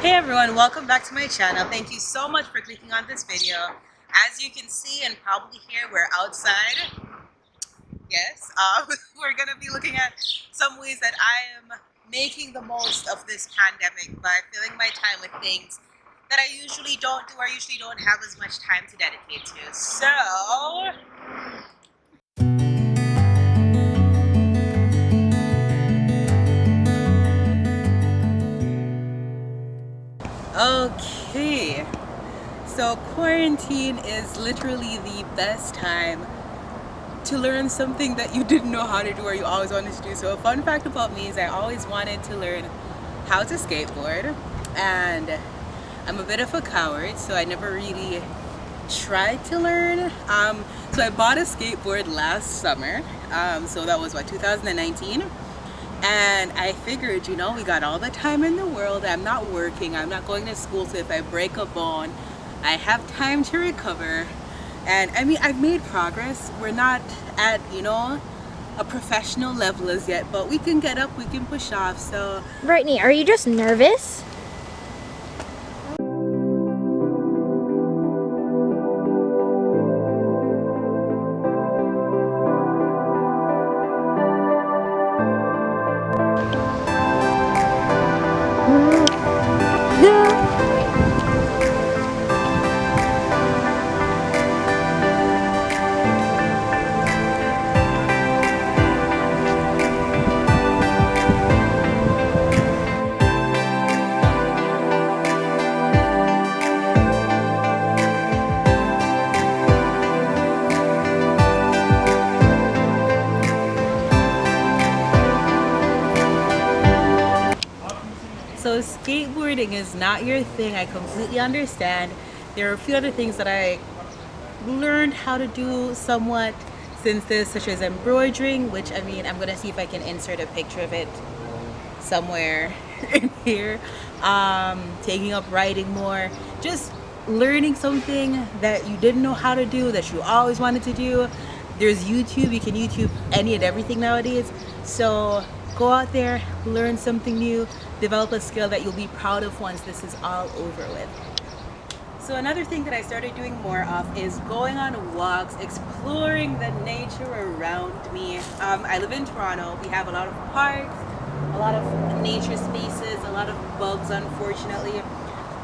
Hey everyone, welcome back to my channel. Thank you so much for clicking on this video. As you can see and probably hear, we're outside. Yes, we're gonna be looking at some ways that I am making the most of this pandemic by filling my time with things that I usually don't do or usually don't have as much time to dedicate to. So, okay. So quarantine is literally the best time to learn something that you didn't know how to do or you always wanted to do. So a fun fact about me is I always wanted to learn how to skateboard, and I'm a bit of a coward, so I never really tried to learn. So I bought a skateboard last summer, so that was what, 2019, and I figured, we got all the time in the world. I'm not working, I'm not going to school, so if I break a bone, I have time to recover. And I mean, I've made progress. We're not at, a professional level as yet, but we can get up, we can push off. So Brittany, are you just nervous? So skateboarding is not your thing. I completely understand. There are a few other things that I learned how to do somewhat since this, such as embroidering, which I mean, I'm gonna see if I can insert a picture of it somewhere in here. Taking up writing more, just learning something that you didn't know how to do that you always wanted to do. There's YouTube, you can YouTube any and everything nowadays. So go out there, learn something new, develop a skill that you'll be proud of once this is all over with. So another thing that I started doing more of is going on walks, exploring the nature around me. I live in Toronto. We have a lot of parks, a lot of nature spaces, a lot of bugs, unfortunately.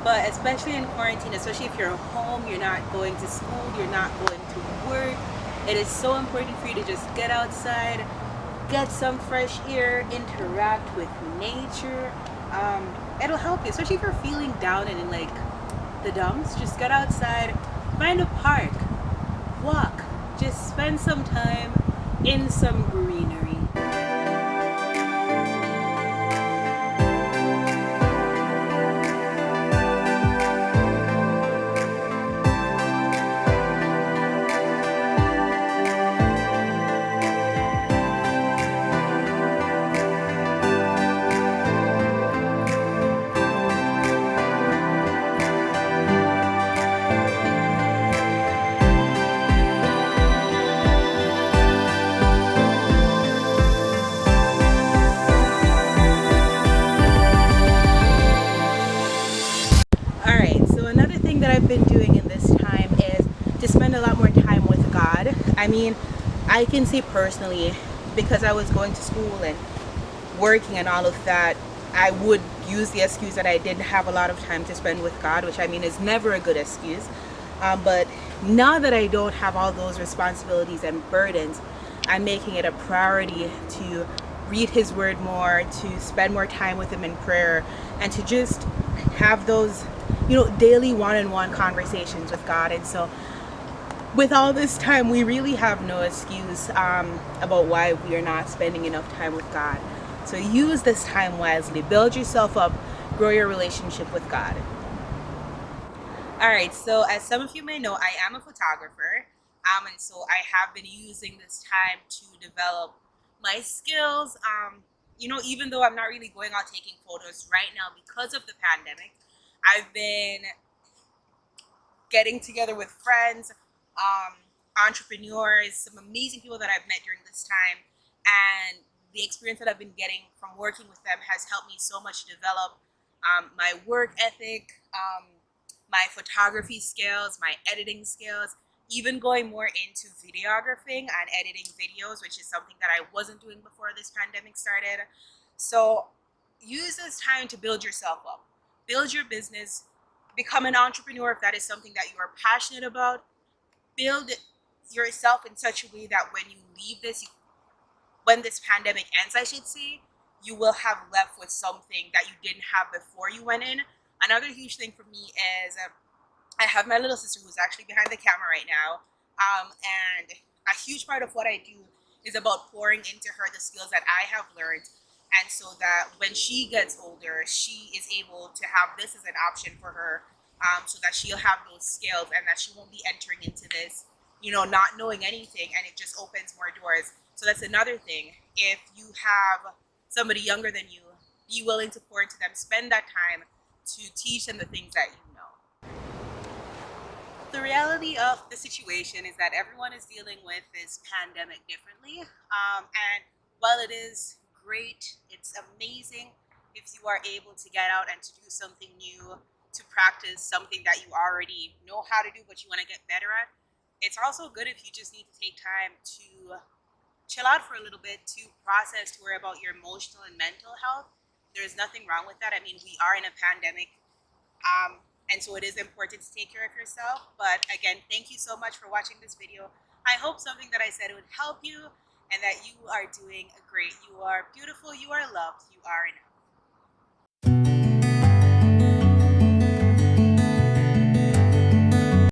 But especially in quarantine, especially if you're home, you're not going to school, you're not going to work, it is so important for you to just get outside, get some fresh air, interact with nature. It'll help you, especially if you're feeling down and in like the dumps. Just get outside, find a park, walk, just spend some time in some greenery. Alright, so another thing that I've been doing in this time is to spend a lot more time with God. I mean, I can say personally, because I was going to school and working and all of that, I would use the excuse that I didn't have a lot of time to spend with God, which I mean is never a good excuse. But now that I don't have all those responsibilities and burdens, I'm making it a priority to read His Word more, to spend more time with Him in prayer, and to just have those, daily one-on-one conversations with God. And so with all this time, we really have no excuse about why we are not spending enough time with God. So use this time wisely, build yourself up, grow your relationship with God. All right, so as some of you may know, I am a photographer, and so I have been using this time to develop my skills. Even though I'm not really going out taking photos right now because of the pandemic, I've been getting together with friends, entrepreneurs, some amazing people that I've met during this time, and the experience that I've been getting from working with them has helped me so much develop my work ethic, my photography skills, my editing skills, even going more into videographing and editing videos, which is something that I wasn't doing before this pandemic started. So use this time to build yourself up, build your business, become an entrepreneur if that is something that you are passionate about. Build yourself in such a way that when you leave this, when this pandemic ends, I should say, you will have left with something that you didn't have before you went in. Another huge thing for me is I have my little sister who's actually behind the camera right now. And a huge part of what I do is about pouring into her the skills that I have learned. And so that when she gets older, she is able to have this as an option for her, so that she'll have those skills and that she won't be entering into this, not knowing anything, and it just opens more doors. So that's another thing. If you have somebody younger than you, be willing to pour into them, spend that time to teach them the things that you know. The reality of the situation is that everyone is dealing with this pandemic differently. And while it is great, it's amazing if you are able to get out and to do something new, to practice something that you already know how to do, but you want to get better at. It's also good if you just need to take time to chill out for a little bit, to process, to worry about your emotional and mental health. There's nothing wrong with that. I mean, we are in a pandemic, and so it is important to take care of yourself. But again, thank you so much for watching this video. I hope something that I said would help you and that you are doing great. You are beautiful, you are loved, you are enough.